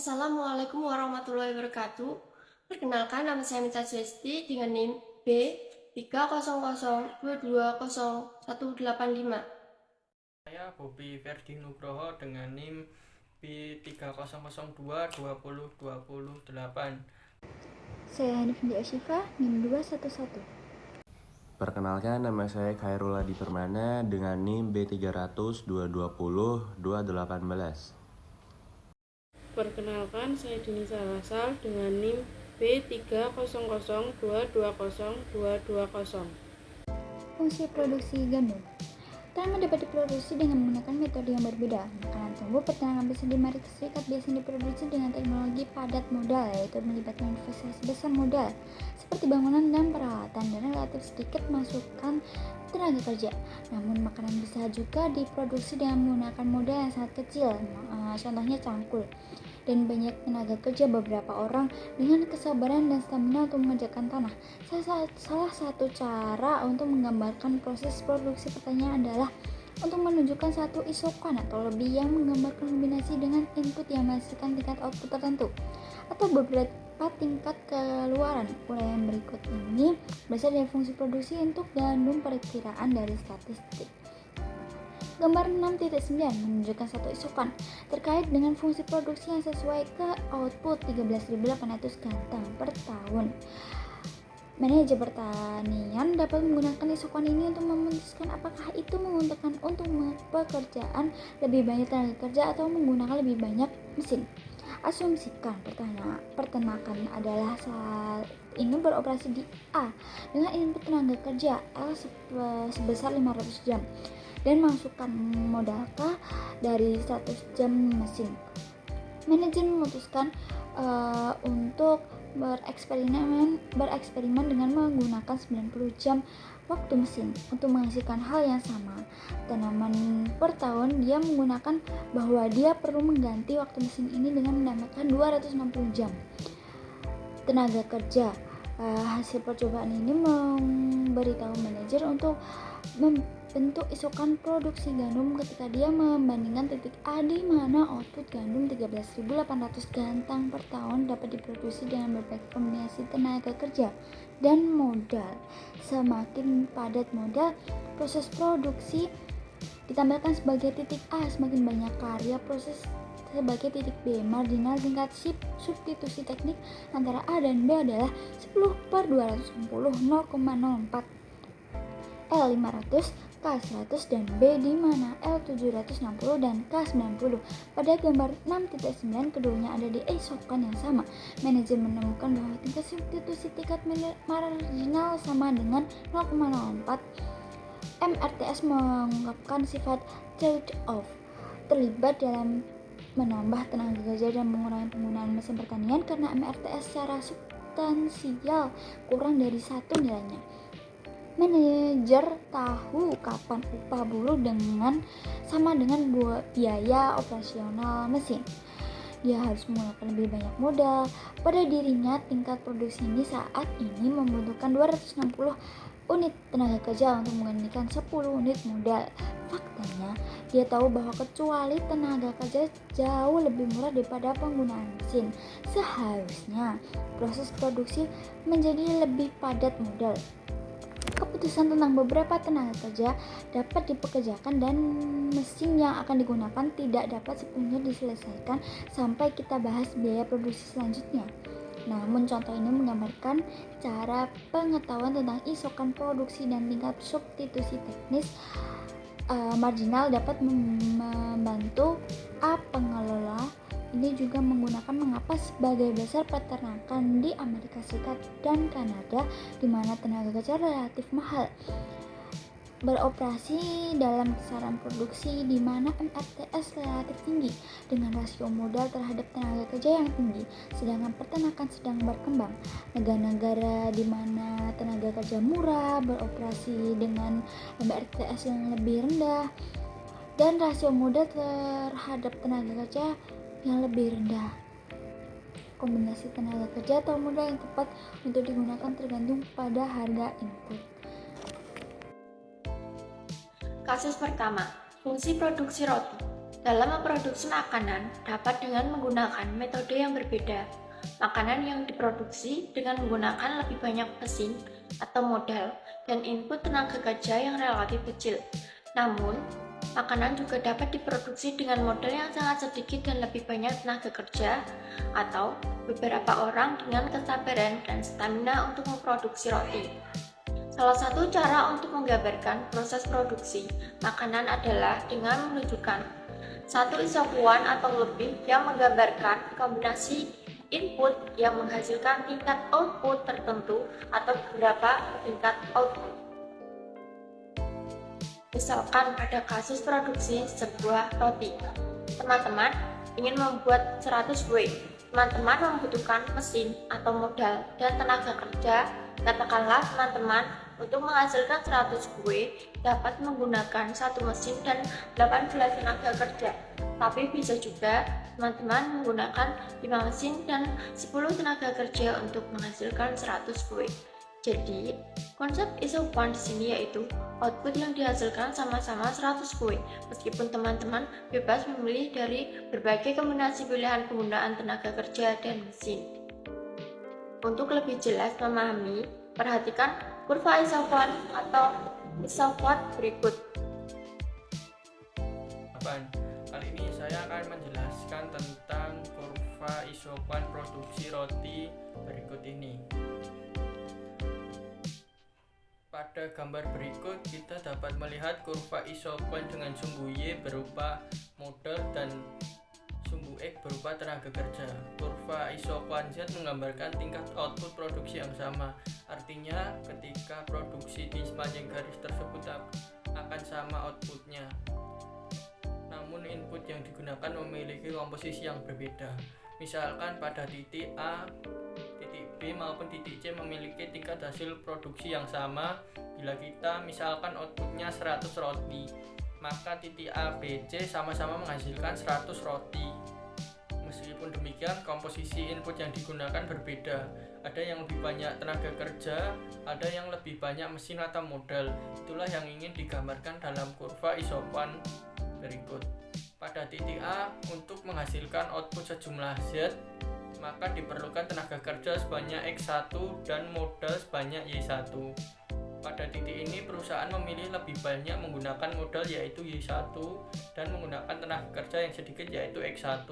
Assalamualaikum warahmatullahi wabarakatuh. Perkenalkan, nama saya Mita Zwesti dengan NIM B300220185. Saya Bobi Ferdi Nugroho dengan NIM B300220028. Saya Hanifndi Ashifa, NIM 211. Perkenalkan, nama saya Khairul Adi Permana dengan NIM B300220218. Perkenalkan, saya Dini Salasal dengan NIM B30022202220. Fungsi produksi gandum. Tanaman dapat diproduksi dengan menggunakan metode yang berbeda. Makanan tumbuh peternakan bisa di Amerika Serikat biasanya diproduksi dengan teknologi padat modal, yaitu melibatkan investasi besar modal seperti bangunan dan peralatan, dan relatif sedikit masukan tenaga kerja. Namun makanan bisa juga diproduksi dengan menggunakan modal yang sangat kecil, contohnya cangkul, dan banyak tenaga kerja beberapa orang dengan kesabaran dan stamina untuk mengerjakan tanah. Salah satu cara untuk menggambarkan proses produksi pertanian adalah untuk menunjukkan satu isokan atau lebih yang menggambarkan kombinasi dengan input yang menghasilkan tingkat output tertentu atau beberapa tingkat keluaran. Uraian berikut ini berasal dari fungsi produksi untuk gandum perkiraan dari statistik. Gambar 6.9 menunjukkan satu isokan terkait dengan fungsi produksi yang sesuai ke output 13.800 gantang per tahun. Manajer pertanian dapat menggunakan isokan ini untuk memutuskan apakah itu menguntungkan untuk pekerjaan lebih banyak tenaga kerja atau menggunakan lebih banyak mesin. Asumsikan peternakan adalah saat ini beroperasi di A dengan input tenaga kerja L sebesar 500 jam dan masukan modal K dari 100 jam mesin. Manajer memutuskan untuk bereksperimen dengan menggunakan 90 jam waktu mesin untuk menghasilkan hal yang sama. Tanaman per tahun dia menggunakan bahwa dia perlu mengganti waktu mesin ini dengan menambahkan 260 jam tenaga kerja. Hasil percobaan ini memberitahu manajer untuk membentuk isokan produksi gandum ketika dia membandingkan titik A di mana output gandum 13.800 gantang per tahun dapat diproduksi dengan berbagai kombinasi tenaga kerja dan modal. Semakin padat modal proses produksi ditambahkan sebagai titik A, semakin banyak karya proses sebagai titik B. Marginal tingkat substitusi teknik antara A dan B adalah 10/260 0,04 L 500, K 100 dan B di mana L 760 dan K 90. Pada gambar 6.9 keduanya ada di isokan yang sama. Manajer menemukan bahwa tingkat substitusi tingkat marginal sama dengan 0,04. MRTS mengungkapkan sifat trade-off terlibat dalam menambah tenaga kerja dan mengurangi penggunaan mesin pertanian karena MRTS secara substansial kurang dari 1 nilainya. Manajer tahu kapan upah buruh sama dengan biaya operasional mesin. Dia harus menggunakan lebih banyak modal pada dirinya. Tingkat produksi ini saat ini membutuhkan 260 unit tenaga kerja untuk menggantikan 10 unit modal. Faktanya, dia tahu bahwa kecuali tenaga kerja jauh lebih murah daripada penggunaan mesin, seharusnya proses produksi menjadi lebih padat modal. Keputusan tentang beberapa tenaga kerja dapat dipekerjakan dan mesin yang akan digunakan tidak dapat sepenuhnya diselesaikan sampai kita bahas biaya produksi selanjutnya. Namun contoh ini menggambarkan cara pengetahuan tentang isokan produksi dan tingkat substitusi teknis marginal dapat membantu pengelola ini juga menggunakan mengapa sebagai dasar peternakan di Amerika Serikat dan Kanada di mana tenaga kerja relatif mahal beroperasi dalam kisaran produksi di mana MRTS relatif tinggi dengan rasio modal terhadap tenaga kerja yang tinggi, sedangkan peternakan sedang berkembang. Negara-negara di mana tenaga kerja murah beroperasi dengan MRTS yang lebih rendah dan rasio modal terhadap tenaga kerja yang lebih rendah. Kombinasi tenaga kerja atau modal yang tepat untuk digunakan tergantung pada harga input. Kasus pertama, fungsi produksi roti. Dalam memproduksi makanan dapat dengan menggunakan metode yang berbeda. Makanan yang diproduksi dengan menggunakan lebih banyak mesin atau modal dan input tenaga kerja yang relatif kecil. Namun, makanan juga dapat diproduksi dengan modal yang sangat sedikit dan lebih banyak tenaga kerja, atau beberapa orang dengan kesabaran dan stamina untuk memproduksi roti. Salah satu cara untuk menggambarkan proses produksi makanan adalah dengan menunjukkan satu isokuan atau lebih yang menggambarkan kombinasi input yang menghasilkan tingkat output tertentu atau beberapa tingkat output. Misalkan pada kasus produksi sebuah roti, teman-teman ingin membuat 100 kue. Teman-teman membutuhkan mesin atau modal dan tenaga kerja. Katakanlah teman-teman untuk menghasilkan 100 kue dapat menggunakan satu mesin dan 18 tenaga kerja. Tapi bisa juga teman-teman menggunakan 5 mesin dan 10 tenaga kerja untuk menghasilkan 100 kue. Jadi, konsep isokuan di sini yaitu output yang dihasilkan sama-sama 100 kue, meskipun teman-teman bebas memilih dari berbagai kombinasi pilihan penggunaan tenaga kerja dan mesin. Untuk lebih jelas memahami, perhatikan kurva isokuan atau isokuan berikut. Kali ini saya akan menjelaskan tentang kurva isokuan produksi roti berikut ini. Pada gambar berikut kita dapat melihat kurva isokuan dengan sumbu Y berupa modal dan sumbu X berupa tenaga kerja. Kurva isokuan Z menggambarkan tingkat output produksi yang sama. Artinya ketika produksi di sepanjang garis tersebut akan sama outputnya. Namun input yang digunakan memiliki komposisi yang berbeda. Misalkan pada titik A, titik B maupun titik C memiliki tingkat hasil produksi yang sama. Bila kita misalkan outputnya 100 roti, maka titik A, B, C sama-sama menghasilkan 100 roti. Meskipun demikian, komposisi input yang digunakan berbeda. Ada yang lebih banyak tenaga kerja, ada yang lebih banyak mesin atau modal. Itulah yang ingin digambarkan dalam kurva isokuan berikut. Pada titik A, untuk menghasilkan output sejumlah Z, maka diperlukan tenaga kerja sebanyak X1 dan modal sebanyak Y1. Pada titik ini, perusahaan memilih lebih banyak menggunakan modal yaitu Y1 dan menggunakan tenaga kerja yang sedikit yaitu X1.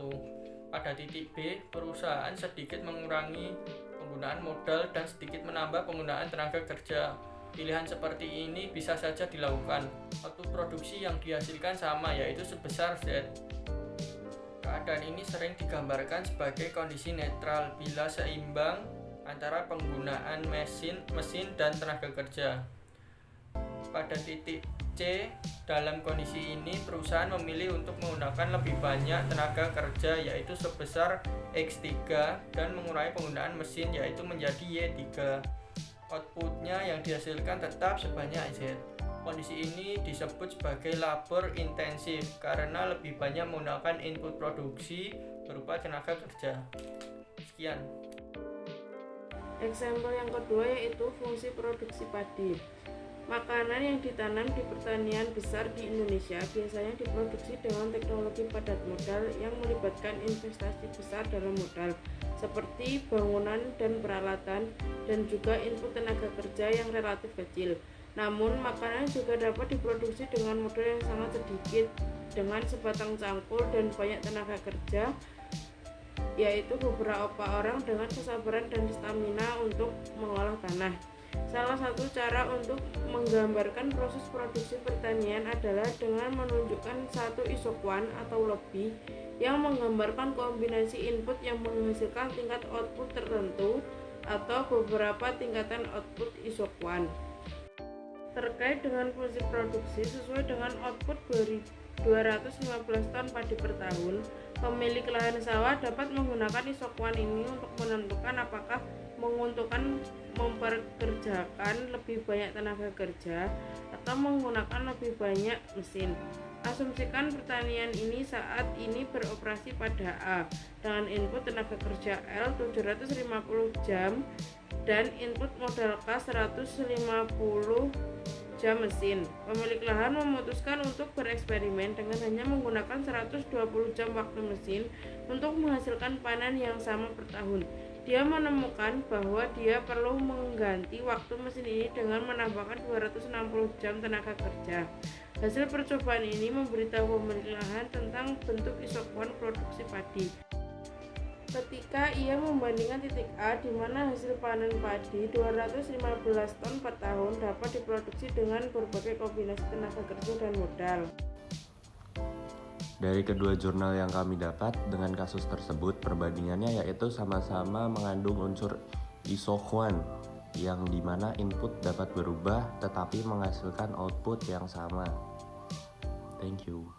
Pada titik B, perusahaan sedikit mengurangi penggunaan modal dan sedikit menambah penggunaan tenaga kerja. Pilihan seperti ini bisa saja dilakukan. Output produksi yang dihasilkan sama yaitu sebesar Z. Keadaan ini sering digambarkan sebagai kondisi netral bila seimbang antara penggunaan mesin dan tenaga kerja. Pada titik C, dalam kondisi ini perusahaan memilih untuk menggunakan lebih banyak tenaga kerja yaitu sebesar X3 dan mengurangi penggunaan mesin yaitu menjadi Y3. Outputnya yang dihasilkan tetap sebanyak Z. Kondisi ini disebut sebagai labor intensif karena lebih banyak menggunakan input produksi berupa tenaga kerja. Sekian. Eksempel yang kedua yaitu fungsi produksi padi. Makanan yang ditanam di pertanian besar di Indonesia biasanya diproduksi dengan teknologi padat modal yang melibatkan investasi besar dalam modal seperti bangunan dan peralatan dan juga input tenaga kerja yang relatif kecil. Namun, makanan juga dapat diproduksi dengan modal yang sangat sedikit dengan sebatang cangkul dan banyak tenaga kerja, yaitu beberapa orang dengan kesabaran dan stamina untuk mengolah tanah. Salah satu cara untuk menggambarkan proses produksi pertanian adalah dengan menunjukkan satu isokuan atau lebih yang menggambarkan kombinasi input yang menghasilkan tingkat output tertentu atau beberapa tingkatan output isokuan. Terkait dengan fungsi produksi sesuai dengan output 215 ton padi per tahun, pemilik lahan sawah dapat menggunakan isokuan ini untuk menentukan apakah menguntungkan memperkerjakan lebih banyak tenaga kerja atau menggunakan lebih banyak mesin. Asumsikan pertanian ini saat ini beroperasi pada A dengan input tenaga kerja L 750 jam dan input modal K 150 jam mesin. Pemilik lahan memutuskan untuk bereksperimen dengan hanya menggunakan 120 jam waktu mesin untuk menghasilkan panen yang sama per tahun. Dia menemukan bahwa dia perlu mengganti waktu mesin ini dengan menambahkan 260 jam tenaga kerja. Hasil percobaan ini memberitahu pemilik lahan tentang bentuk isokuan produksi padi. Ketika ia membandingkan titik A di mana hasil panen padi 215 ton per tahun dapat diproduksi dengan berbagai kombinasi tenaga kerja dan modal. Dari kedua jurnal yang kami dapat dengan kasus tersebut, perbandingannya yaitu sama-sama mengandung unsur isokuan yang dimana input dapat berubah tetapi menghasilkan output yang sama. Thank you.